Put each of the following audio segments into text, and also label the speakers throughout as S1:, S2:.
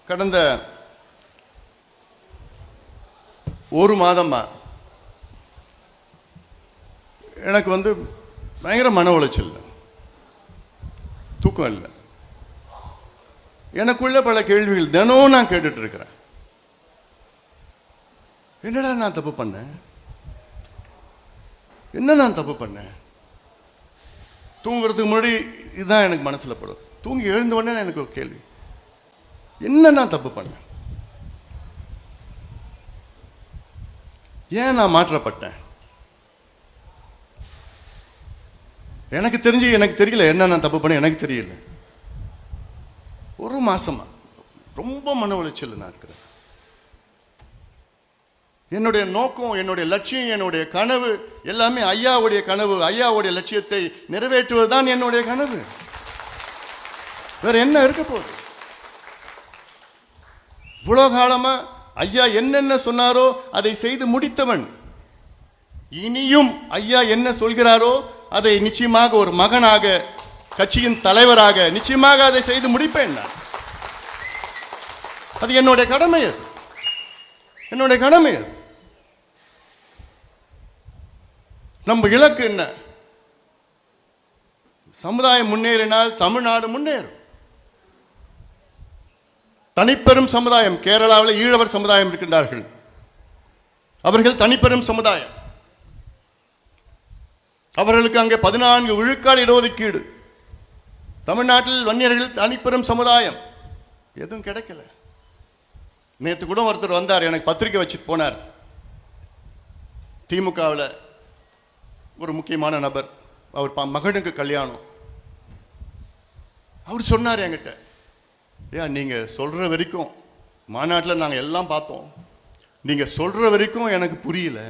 S1: கடந்த ஒரு மாதமா எனக்கு பயங்கர மன உளைச்சல், தூக்கம் இல்லை. எனக்குள்ள பல கேள்விகள் தினம் நான் கேட்டுட்டு இருக்கிறேன். என்னடா நான் தப்பு பண்ணேன்? என்ன நான் தப்பு பண்ணேன்? தூங்குறதுக்கு முன்னாடி இதுதான் எனக்கு மனசுல படும். தூங்கி எழுந்த உடனே எனக்கு ஒரு கேள்வி, என்ன நான் தப்பு பண்ணேன்? ஏன் நான் மாற்றப்பட்டேன்? எனக்கு தெரியல என்ன நான் தப்பு பண்ண. எனக்கு தெரியல. ஒரு மாசமா ரொம்ப மன உளைச்சல் நான் இருக்கிறேன். என்னுடைய நோக்கம், என்னுடைய லட்சியம், என்னுடைய கனவு எல்லாமே ஐயாவுடைய கனவு, ஐயாவுடைய லட்சியத்தை நிறைவேற்றுவதுதான் என்னுடைய கனவு. வேற என்ன இருக்க போகுது? இவ்வளவு காலமா ஐயா என்னென்ன சொன்னாரோ அதை செய்து முடித்தவன். இனியும் ஐயா என்ன சொல்கிறாரோ அதை நிச்சயமாக ஒரு மகனாக, கட்சியின் தலைவராக நிச்சயமாக அதை செய்து முடிப்பேன் நான். அது என்னுடைய கடமை. அது என்னுடைய கடமை. அது நம்ம இலக்கு என்ன? சமுதாயம் முன்னேறினால் தமிழ்நாடு முன்னேறும். தனிப்பெரும் சமுதாயம், கேரளாவில் ஈழவர் சமுதாயம் இருக்கின்றார்கள். அவர்கள் தனிப்பெரும் சமுதாயம். அவர்களுக்கு அங்கே 14 விழுக்காடு இடஒதுக்கீடு. தமிழ்நாட்டில் வன்னியர்கள் தனிப்பெரும் சமுதாயம். எதுவும் கிடைக்கல. நேற்று கூட ஒருத்தர் வந்தார், எனக்கு பத்திரிக்கை வச்சுட்டு போனார். திமுகவில் ஒரு முக்கியமான நபர், அவர் மகனுக்கு கல்யாணம். அவர் சொன்னார் என்கிட்ட, ஏன் நீங்க சொல்ற வரைக்கும் மாநாட்டில் நாங்கள் எல்லாம் பார்த்தோம், நீங்க சொல்ற வரைக்கும் எனக்கு புரியல.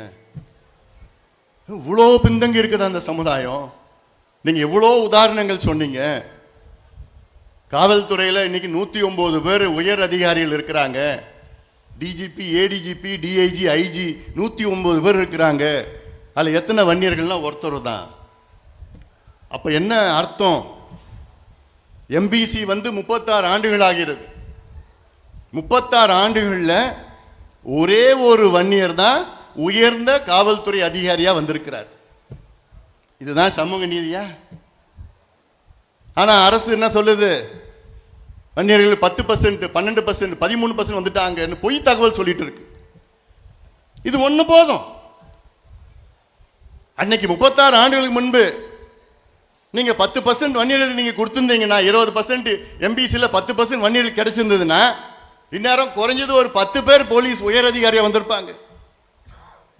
S1: இவ்வளோ பின்தங்கி இருக்குது அந்த சமுதாயம். நீங்க எவ்வளோ உதாரணங்கள் சொன்னீங்க. காவல்துறையில் இன்னைக்கு 109 பேர் உயர் அதிகாரிகள் இருக்கிறாங்க. டிஜிபி, ஏடிஜிபி, டிஐஜி, ஐஜி 109 பேர் இருக்கிறாங்க. அதில் எத்தனை வன்னியர்கள்லாம் ஒருத்தர் தான். அப்ப என்ன அர்த்தம்? எம்பிசி 36 ஆண்டுகள் ஆகிறது. 36 ஆண்டுகளில் ஒரே ஒரு வன்னியர் தான் உயர்ந்த காவல்துறை அதிகாரியா வந்திருக்கிறார். இதுதான் சமூக நீதியா? ஆனா அரசு என்ன சொல்லுது? வன்னியர்கள் 10%, 12%, 13% வந்துட்டாங்க பொய் தகவல் சொல்லிட்டு இருக்கு. இது ஒண்ணு போதும். அன்னைக்கு 36 ஆண்டுகளுக்கு முன்பு நீங்க 10% வன்னியர்கள் நீங்க கொடுத்திருந்தீங்கன்னா, 20% எம்பிசியில் 10% வன்னியர்கள் கிடைச்சிருந்ததுன்னா, இந்நேரம் குறைஞ்சது ஒரு 10 பேர் போலீஸ் உயர் அதிகாரியா வந்திருப்பாங்க.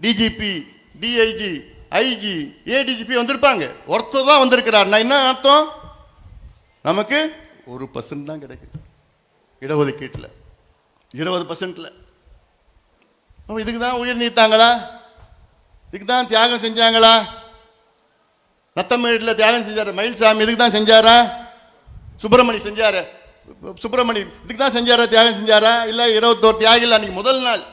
S1: டிஜிபி, டிஐஜி, ஐஜி, ஏடிஜிபி வந்திருப்பாங்க. ஒருத்தர் தான் வந்திருக்கிறார். என்ன அர்த்தம்? நமக்கு 1% தான் கிடைக்குது இடஒதுக்கீட்டில், 20%. இதுக்கு தான் உயிர் நீத்தாங்களா? இதுக்கு தான் தியாகம் செஞ்சாங்களா? நத்தமேட்டில் தியாகம் செஞ்சாரு மயில்சாமி, இதுக்கு தான் செஞ்சாரா? சுப்பிரமணி செஞ்சாரு, சுப்பிரமணி இதுக்கு தான் செஞ்சாரா? தியாகம் செஞ்சாரா? இல்லை 21 தியாகிகள் அன்னைக்கு முதல் நாள்,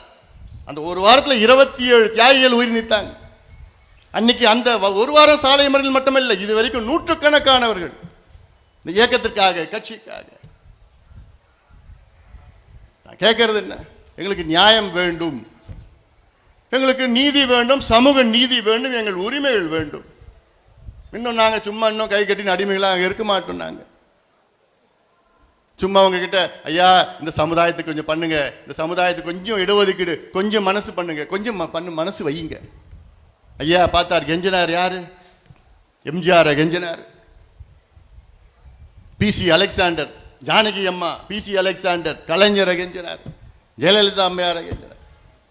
S1: அந்த ஒரு வாரத்தில் 27 தியாகிகள் உயிர் நீத்தாங்க. அன்னைக்கு அந்த ஒரு வாரம் சாலை மறியல் மட்டுமல்ல, இது வரைக்கும் நூற்றுக்கணக்கானவர்கள் இந்த இயக்கத்திற்காக, கட்சிக்காக. நான் கேட்கறது என்ன? எங்களுக்கு நியாயம் வேண்டும், எங்களுக்கு நீதி வேண்டும், சமூக நீதி வேண்டும், எங்கள் உரிமைகள் வேண்டும். இன்னும் நாங்கள் சும்மா இன்னும் கை கட்டின அடிமைகளாக இருக்க மாட்டோம். நாங்கள் சும்மா உங்ககிட்ட ஐயா இந்த சமுதாயத்துக்கு கொஞ்சம் பண்ணுங்க, இந்த சமுதாயத்துக்கு கொஞ்சம் இடஒதுக்கீடு, கொஞ்சம் மனசு பண்ணுங்க, கொஞ்சம் மனசு வையுங்க. ஐயா பார்த்தார், கெஞ்சினார். யாரு? எம்ஜிஆர் கெஞ்சினார். பிசி அலெக்சாண்டர், ஜானகி அம்மா, பிசி அலெக்சாண்டர், கலைஞரை கெஞ்சினார், ஜெயலலிதா அம்மையாரை கெஞ்சினார்,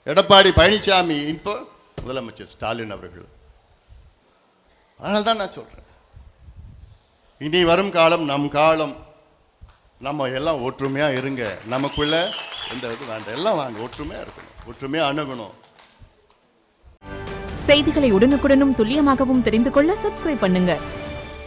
S1: எடப்பாடி பழனிசாமி, இப்போ முதலமைச்சர் ஸ்டாலின் அவர்கள். அதனால்தான் நான் சொல்றேன், இனி வரும் காலம் நம் காலம். நம்ம எல்லாம் ஒற்றுமையா இருங்க. நமக்குள்ள எந்த இது வேண்டாம், எல்லாம் வாங்க, ஒற்றுமையா இருக்கணும், ஒற்றுமையா அணுகணும்.
S2: செய்திகளை உடனுக்குடனும் துல்லியமாகவும் தெரிந்து கொள்ள சப்ஸ்கிரைப் பண்ணுங்க.